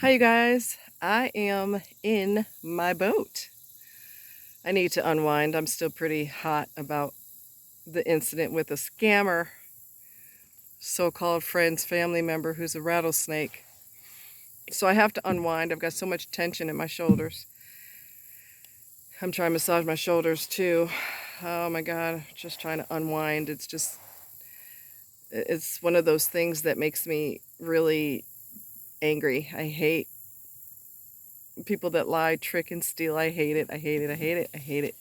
Hi, you guys. I am in my boat. I need to unwind. I'm still pretty hot about the incident with a scammer, so-called friend's family member who's a rattlesnake. So I have to unwind. I've got so much tension in my shoulders. I'm trying to massage my shoulders too. Oh my God, just trying to unwind. It's one of those things that makes me really angry. I hate people that lie, trick, and steal. I hate it. I hate it. I hate it. I hate it.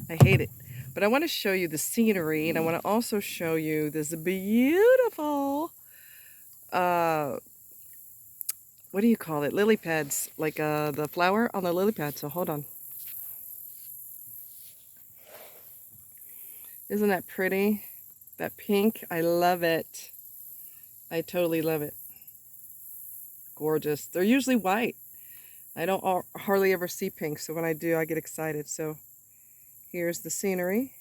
I hate it. But I want to show you the scenery, and I want to also show you this beautiful, uh, what do you call it? Lily pads, like the flower on the lily pad. So hold on. Isn't that pretty? That pink, I love it. I totally love it. Gorgeous. They're usually white. I don't hardly ever see pink, so when I do, I get excited. So here's the scenery.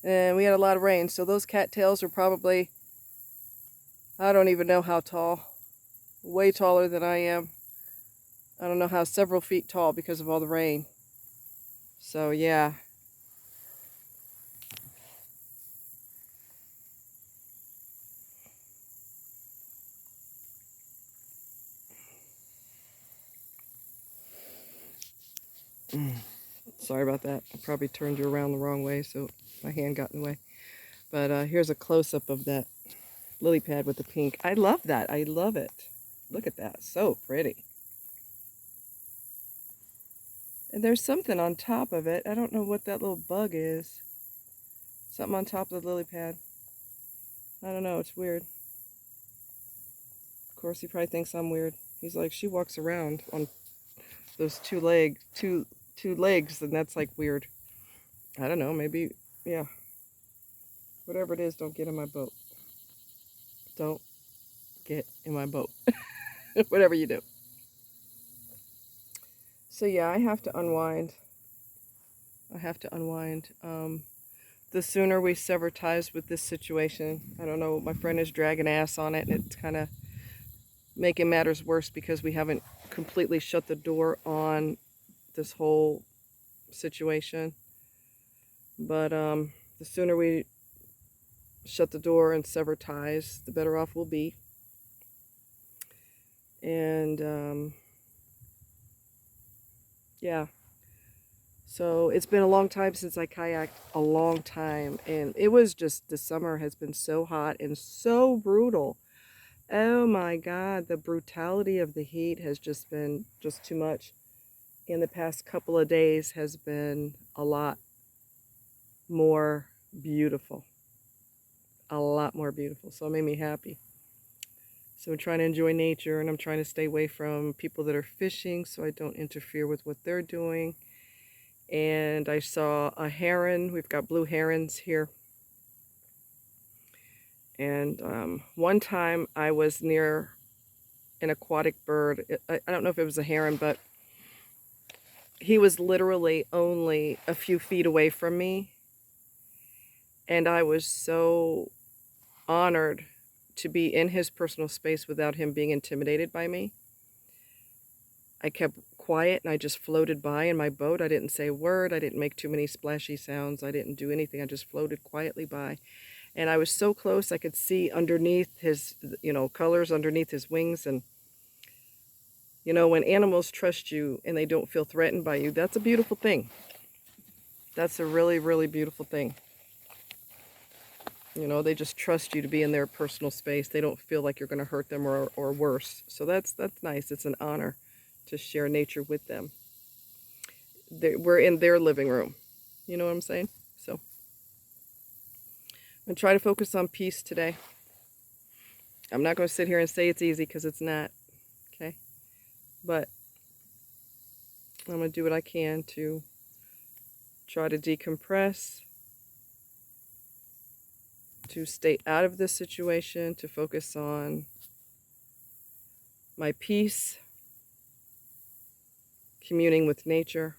And we had a lot of rain, so those cattails are probably, I don't even know how tall. Way taller than I am. I don't know how, several feet tall because of all the rain. So yeah. Sorry about that. I probably turned you around the wrong way, so my hand got in the way. But here's a close-up of that lily pad with the pink. I love that. I love it. Look at that. So pretty. And there's something on top of it. I don't know what that little bug is. Something on top of the lily pad. I don't know. It's weird. Of course, he probably thinks I'm weird. He's like, she walks around on those two legs, and that's like weird. I don't know. Maybe, yeah. Whatever it is, don't get in my boat. Don't get in my boat. Whatever you do. So yeah, I have to unwind. I have to unwind. The sooner we sever ties with this situation, I don't know, my friend is dragging ass on it, and it's kind of making matters worse because we haven't completely shut the door on this whole situation. But the sooner we shut the door and sever ties, the better off we'll be. And yeah. So it's been a long time since I kayaked, a long time. And it was just, the summer has been so hot and so brutal. Oh my God, the brutality of the heat has just been just too much. In the past couple of days has been a lot more beautiful. A lot more beautiful. So it made me happy. So I'm trying to enjoy nature, and I'm trying to stay away from people that are fishing so I don't interfere with what they're doing. And I saw a heron. We've got blue herons here. And one time I was near an aquatic bird. I don't know if it was a heron, but he was literally only a few feet away from me. And I was so honored to be in his personal space without him being intimidated by me. I kept quiet and I just floated by in my boat. I didn't say a word. I didn't make too many splashy sounds. I didn't do anything. I just floated quietly by. And I was so close I could see underneath his, colors underneath his wings. And, when animals trust you and they don't feel threatened by you, that's a beautiful thing. That's a really, really beautiful thing. They just trust you to be in their personal space. They don't feel like you're going to hurt them or worse. So that's nice. It's an honor to share nature with them. We're in their living room. You know what I'm saying? So I'm going to try to focus on peace today. I'm not going to sit here and say it's easy because it's not. Okay? But I'm going to do what I can to try to decompress, to stay out of this situation, to focus on my peace. communing with nature,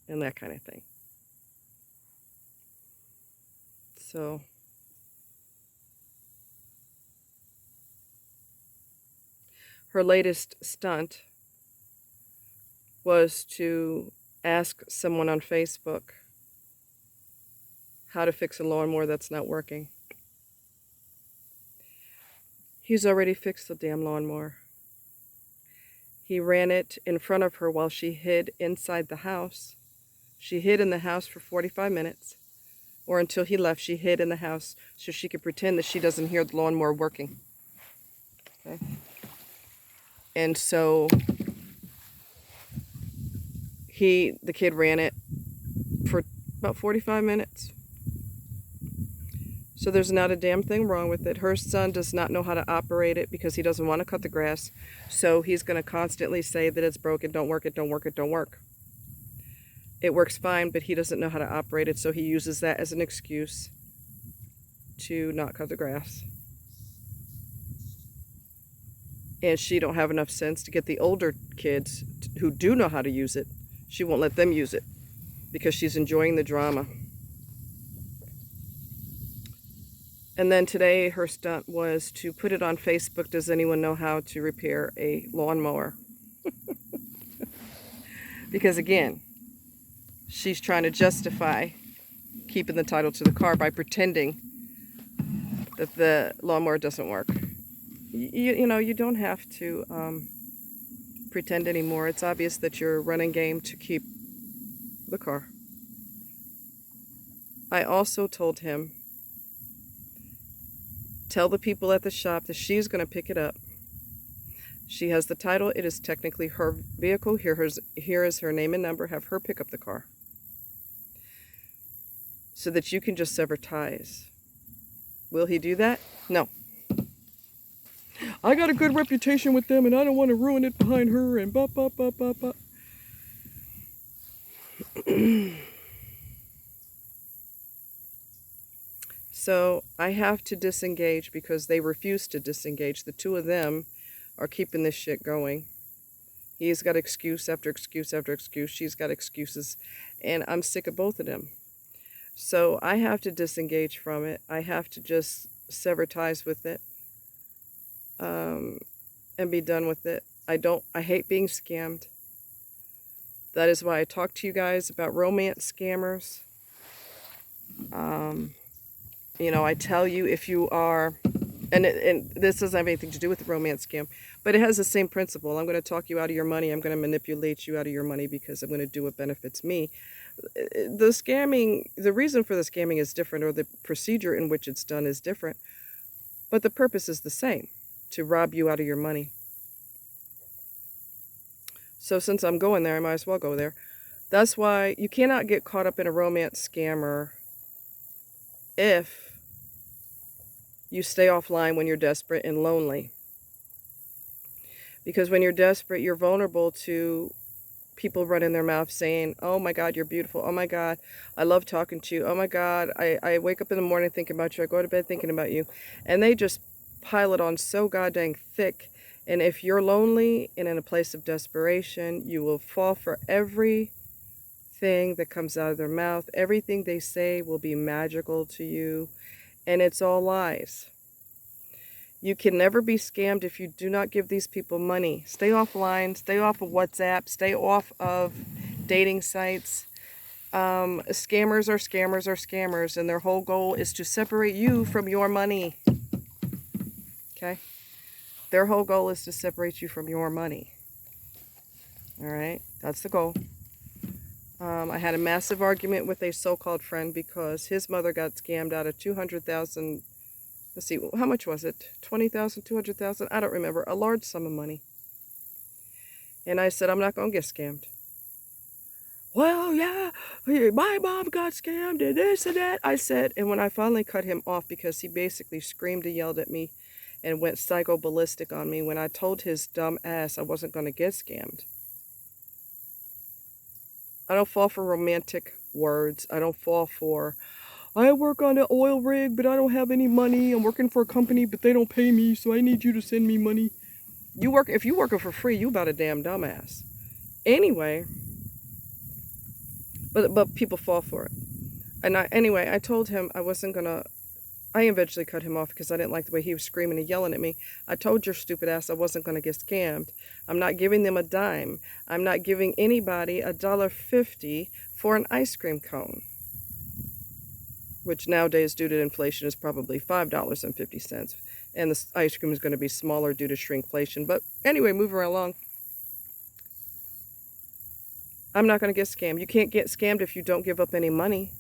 and that kind of thing. So her latest stunt was to ask someone on Facebook how to fix a lawnmower that's not working. He's already fixed the damn lawnmower. He ran it in front of her while she hid inside the house. She hid in the house for 45 minutes, or until he left, she hid in the house so she could pretend that she doesn't hear the lawnmower working. Okay? And so the kid ran it for about 45 minutes. So there's not a damn thing wrong with it. Her son does not know how to operate it because he doesn't want to cut the grass. So he's going to constantly say that it's broken, don't work, it don't work, it don't work. It works fine, but he doesn't know how to operate it, so he uses that as an excuse to not cut the grass. And she don't have enough sense to get the older kids who do know how to use it. She won't let them use it because she's enjoying the drama. And then today her stunt was to put it on Facebook, does anyone know how to repair a lawnmower? Because again, she's trying to justify keeping the title to the car by pretending that the lawnmower doesn't work. You know, you don't have to pretend anymore. It's obvious that you're running game to keep the car. I also told him, tell the people at the shop that she's going to pick it up. She has the title. It is technically her vehicle. Here is her name and number. Have her pick up the car so that you can just sever ties. Will he do that? No. I got a good reputation with them and I don't want to ruin it behind her and blah, blah, blah, blah, blah. So I have to disengage because they refuse to disengage. The two of them are keeping this shit going. He's got excuse after excuse after excuse. She's got excuses. And I'm sick of both of them. So I have to disengage from it. I have to just sever ties with it. And be done with it. I hate being scammed. That is why I talk to you guys about romance scammers. You know, I tell you if you are, and this doesn't have anything to do with the romance scam, but it has the same principle. I'm going to talk you out of your money. I'm going to manipulate you out of your money because I'm going to do what benefits me. The reason for the scamming is different, or the procedure in which it's done is different, but the purpose is the same, to rob you out of your money. So since I'm going there, I might as well go there. That's why you cannot get caught up in a romance scammer if you stay offline when you're desperate and lonely. Because when you're desperate, you're vulnerable to people running their mouth saying, oh my God, you're beautiful. Oh my God, I love talking to you. Oh my God, I wake up in the morning thinking about you. I go to bed thinking about you. And they just pile it on so goddamn thick. And if you're lonely and in a place of desperation, you will fall for everything that comes out of their mouth. Everything they say will be magical to you. And it's all lies. You can never be scammed if you do not give these people money. Stay offline, stay off of WhatsApp, stay off of dating sites. Scammers are scammers are scammers, and their whole goal is to separate you from your money. Okay? Their whole goal is to separate you from your money. All right? That's the goal. I had a massive argument with a so-called friend because his mother got scammed out of $200,000. Let's see, how much was it? $20,000, $200,000? I don't remember. A large sum of money. And I said, I'm not going to get scammed. Well, yeah, my mom got scammed and this and that. I said, and when I finally cut him off because he basically screamed and yelled at me and went psycho-ballistic on me when I told his dumb ass I wasn't going to get scammed. I don't fall for romantic words. I don't fall for, I work on an oil rig, but I don't have any money. I'm working for a company, but they don't pay me, so I need you to send me money. If you working for free, you about a damn dumbass. Anyway, but people fall for it. And anyway, I told him I wasn't gonna. I eventually cut him off because I didn't like the way he was screaming and yelling at me. I told your stupid ass I wasn't gonna get scammed. I'm not giving them a dime. I'm not giving anybody $1.50 for an ice cream cone, which nowadays, due to inflation, is probably $5.50. And the ice cream is going to be smaller due to shrinkflation. But anyway, moving right along. I'm not going to get scammed. You can't get scammed if you don't give up any money.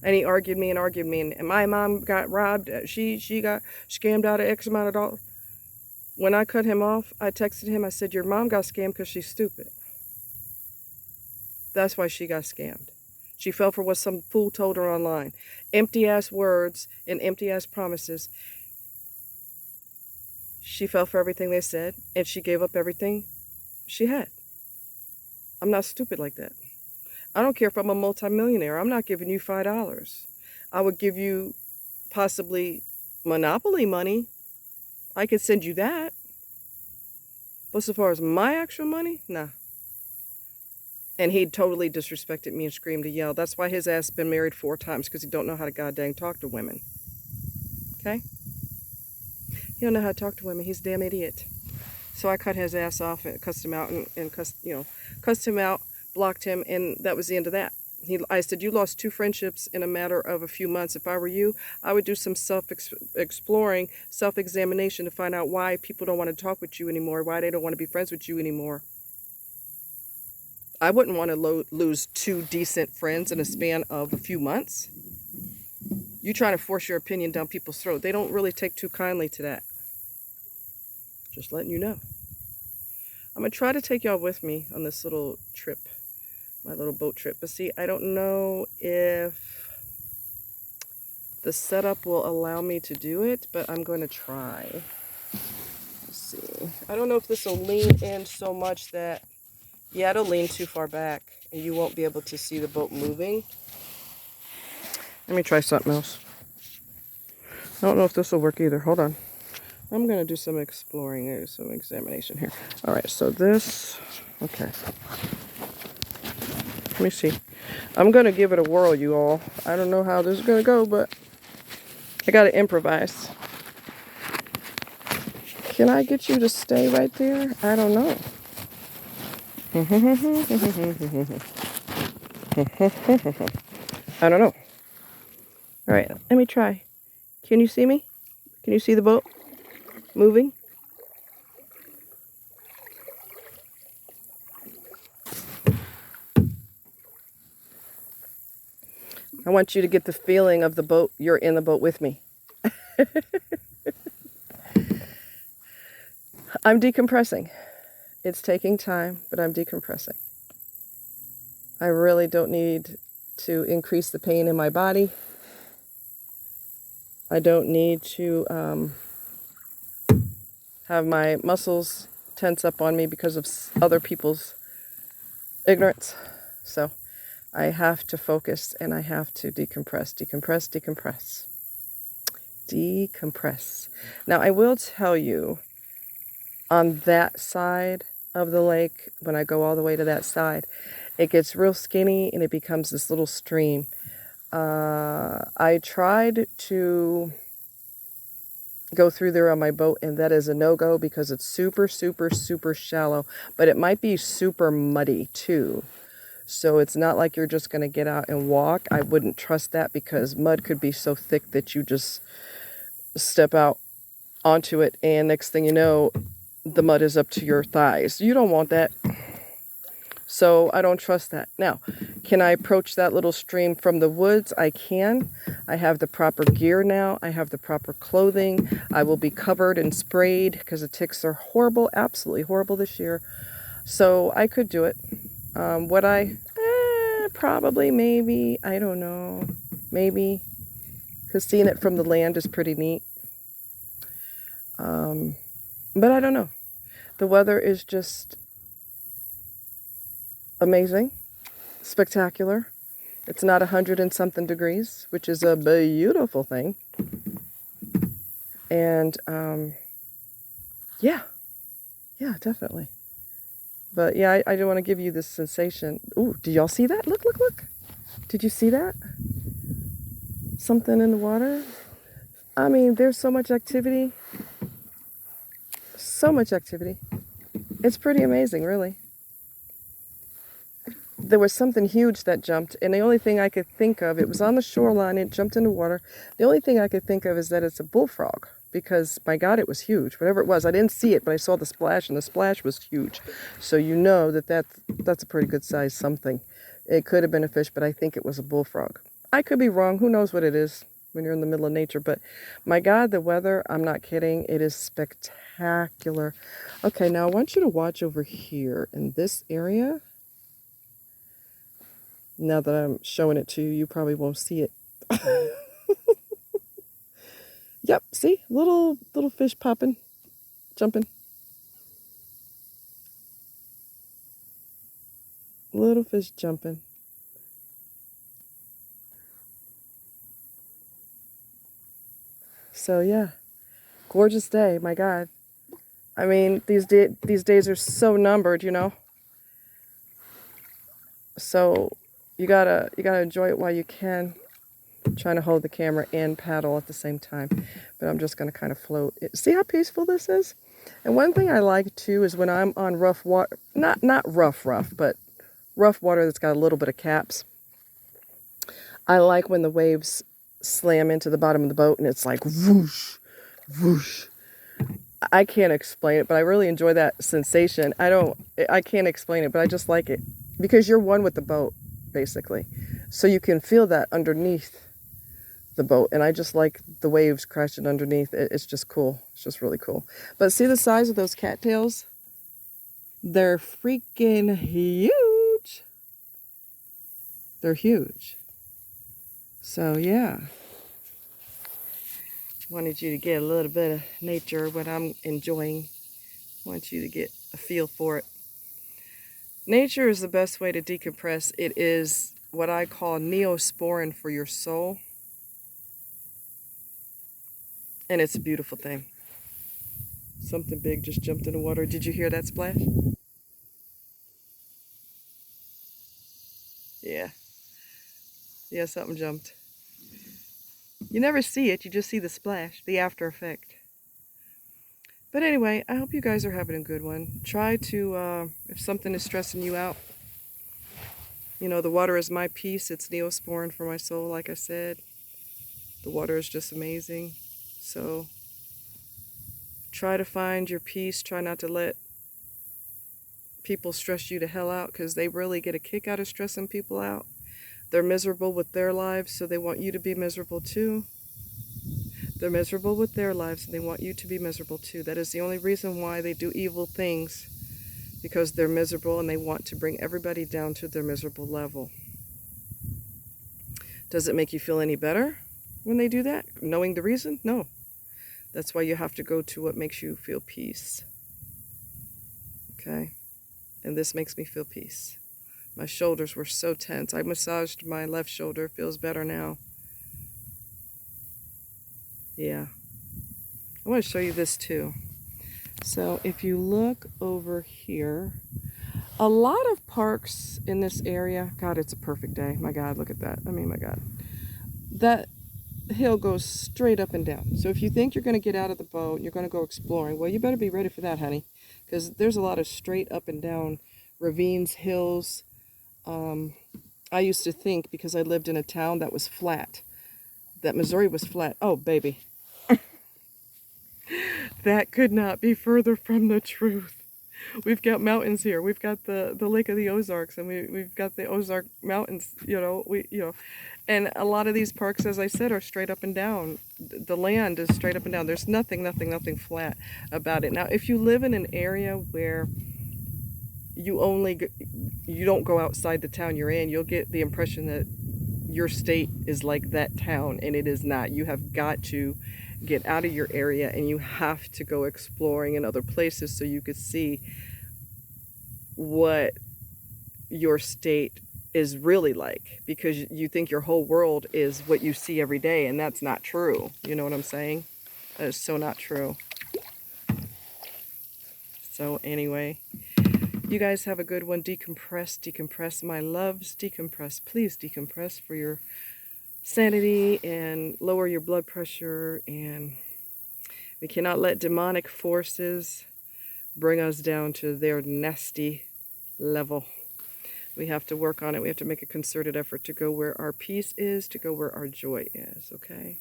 And he argued me. And my mom got robbed. She got scammed out of X amount of dollars. When I cut him off, I texted him. I said, your mom got scammed because she's stupid. That's why she got scammed. She fell for what some fool told her online. Empty-ass words and empty-ass promises. She fell for everything they said, and she gave up everything she had. I'm not stupid like that. I don't care if I'm a multimillionaire. I'm not giving you $5. I would give you possibly Monopoly money. I could send you that. But so far as my actual money, nah. And he totally disrespected me and screamed and yelled. That's why his ass been married 4 times, because he don't know how to goddamn talk to women. Okay? He don't know how to talk to women. He's a damn idiot. So I cut his ass off and cussed him out cussed him out, blocked him, and that was the end of that. I said, you lost 2 friendships in a matter of a few months. If I were you, I would do some self-exploring, self-examination to find out why people don't want to talk with you anymore, why they don't want to be friends with you anymore. I wouldn't want to lose 2 decent friends in a span of a few months. You trying to force your opinion down people's throat. They don't really take too kindly to that. Just letting you know. I'm going to try to take y'all with me on this little trip, my little boat trip. But see, I don't know if the setup will allow me to do it, but I'm going to try. Let's see. I don't know if this will lean in so much that... Yeah, it'll lean too far back, and you won't be able to see the boat moving. Let me try something else. I don't know if this will work either. Hold on. I'm going to do some exploring, some examination here. All right, so this... Okay. Let me see. I'm going to give it a whirl, you all. I don't know how this is going to go, but I got to improvise. Can I get you to stay right there? I don't know. I don't know. All right, let me try. Can you see me? Can you see the boat moving? I want you to get the feeling of the boat. You're in the boat with me. I'm decompressing. It's taking time, but I'm decompressing. I really don't need to increase the pain in my body. I don't need to have my muscles tense up on me because of other people's ignorance. So I have to focus and I have to decompress, decompress, decompress. Decompress. Now I will tell you, on that side of the lake, when I go all the way to that side, it gets real skinny and it becomes this little stream. I tried to go through there on my boat, and that is a no-go because it's super, super, super shallow, but it might be super muddy too. So it's not like you're just going to get out and walk. I wouldn't trust that because mud could be so thick that you just step out onto it, and next thing you know, the mud is up to your thighs. You don't want that. So I don't trust that. Now, can I approach that little stream from the woods? I can. I have the proper gear now. I have the proper clothing. I will be covered and sprayed because the ticks are horrible, absolutely horrible this year. So I could do it. Would I? Probably, maybe. I don't know. Maybe. Because seeing it from the land is pretty neat. But I don't know. The weather is just amazing, spectacular. It's not 100 and something degrees, which is a beautiful thing. And Yeah, yeah, definitely. But yeah, I do want to give you this sensation. Ooh, did y'all see that? Look, look, look. Did you see that? Something in the water? I mean, there's so much activity. So much activity. It's pretty amazing, really. There was something huge that jumped, and the only thing I could think of, it was on the shoreline, it jumped in the water. The only thing I could think of is that it's a bullfrog, because my God, it was huge. Whatever it was, I didn't see it, but I saw the splash, and the splash was huge. So you know that's a pretty good size something. It could have been a fish, but I think it was a bullfrog. I could be wrong. Who knows what it is when you're in the middle of nature? But my God, the weather, I'm not kidding. It is spectacular. Okay, now I want you to watch over here in this area. Now that I'm showing it to you, you probably won't see it. Yep, see? Little fish popping, jumping. Little fish jumping. So yeah, gorgeous day, my God. I mean, these days are so numbered, you know. So you gotta enjoy it while you can. I'm trying to hold the camera and paddle at the same time, but I'm just gonna kind of float. See how peaceful this is? And one thing I like too is when I'm on rough water, not rough, but rough water that's got a little bit of caps. I like when the waves slam into the bottom of the boat and it's like whoosh, whoosh. I can't explain it, but I really enjoy that sensation. I can't explain it, but I just like it because you're one with the boat, basically. So you can feel that underneath the boat, and I just like the waves crashing underneath. It's just cool. It's just really cool. But see the size of those cattails? They're freaking huge. They're huge. So yeah, wanted you to get a little bit of nature, what I'm enjoying. Want you to get a feel for it. Nature is the best way to decompress. It is what I call neosporin for your soul. And it's a beautiful thing. Something big just jumped in the water. Did you hear that splash? Yeah. Yeah, something jumped. You never see it, you just see the splash, the after effect. But anyway, I hope you guys are having a good one. Try to, if something is stressing you out, you know, the water is my peace. It's neosporin for my soul, like I said. The water is just amazing. So try to find your peace. Try not to let people stress you to hell out, because they really get a kick out of stressing people out. They're miserable with their lives, so they want you to be miserable too. They're miserable with their lives, and they want you to be miserable too. That is the only reason why they do evil things, because they're miserable and they want to bring everybody down to their miserable level. Does it make you feel any better when they do that? Knowing the reason? No. That's why you have to go to what makes you feel peace. Okay? And this makes me feel peace. My shoulders were so tense. I massaged my left shoulder. It feels better now. Yeah. I want to show you this too. So if you look over here, a lot of parks in this area, God, it's a perfect day. My God, look at that. I mean, my God. That hill goes straight up and down. So if you think you're going to get out of the boat and you're going to go exploring, well, you better be ready for that, honey, because there's a lot of straight up and down ravines, hills. I used to think, because I lived in a town that was flat, that Missouri was flat. Oh, baby. That could not be further from the truth. We've got mountains here. We've got the Lake of the Ozarks, and we've got the Ozark Mountains, and a lot of these parks, as I said, are straight up and down. The land is straight up and down. There's nothing flat about it. Now, if you live in an area where you don't go outside the town you're in, you'll get the impression that your state is like that town, and it is not. You have got to get out of your area, and you have to go exploring in other places so you could see what your state is really like, because you think your whole world is what you see every day, and that's not true. You know what I'm saying? That is so not true. So anyway, you guys have a good one. Decompress, decompress, my loves. Decompress. Please decompress for your sanity and lower your blood pressure. And we cannot let demonic forces bring us down to their nasty level. We have to work on it. We have to make a concerted effort to go where our peace is, to go where our joy is, okay?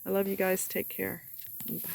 I love you guys. Take care. Bye.